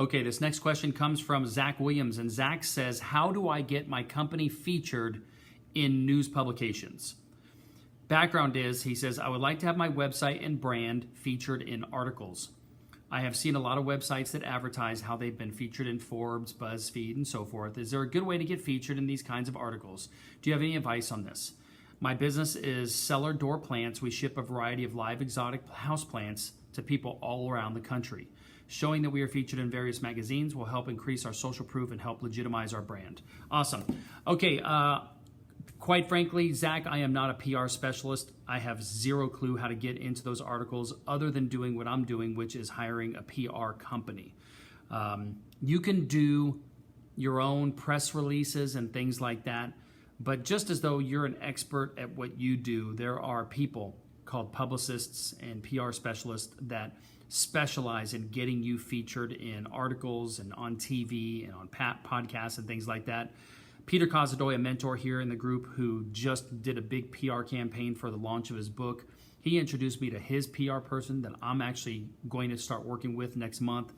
Okay, this next question comes from Zach Williams, and Zach says, how do I get my company featured in news publications? Background is, he says, I would like to have my website and brand featured in articles. I have seen a lot of websites that advertise how they've been featured in Forbes, BuzzFeed, and so forth. Is there a good way to get featured in these kinds of articles? Do you have any advice on this? My business is cellar door plants. We ship a variety of live exotic houseplants to people all around the country. Showing that we are featured in various magazines will help increase our social proof and help legitimize our brand. Awesome. Okay, quite frankly, Zach, I am not a PR specialist. I have zero clue how to get into those articles other than doing what I'm doing, which is hiring a PR company. You can do your own press releases and things like that, but just as though you're an expert at what you do, there are people called publicists and PR specialists that specialize in getting you featured in articles and on TV and on podcasts and things like that. Peter Cazadoi, a mentor here in the group who just did a big PR campaign for the launch of his book, he introduced me to his PR person that I'm actually going to start working with next month.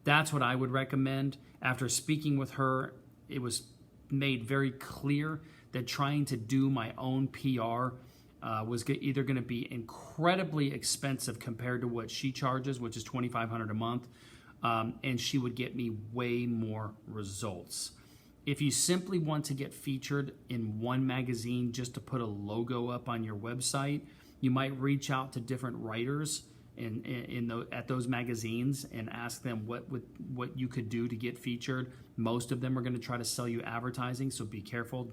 That's what I would recommend. After speaking with her, it was made very clear that trying to do my own PR was either going to be incredibly expensive compared to what she charges, which is $2,500 a month, and she would get me way more results. If you simply want to get featured in one magazine just to put a logo up on your website, you might reach out to different writers at those magazines and ask them what you could do to get featured. Most of them are going to try to sell you advertising, so be careful.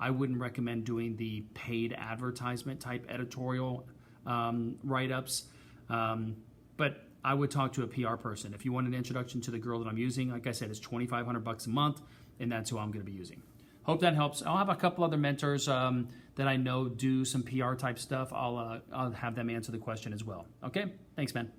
I wouldn't recommend doing the paid advertisement type editorial write-ups, but I would talk to a PR person. If you want an introduction to the girl that I'm using, like I said, it's $2,500 a month, and that's who I'm going to be using. Hope that helps. I'll have a couple other mentors that I know do some PR type stuff. I'll have them answer the question as well. Okay? Thanks, man.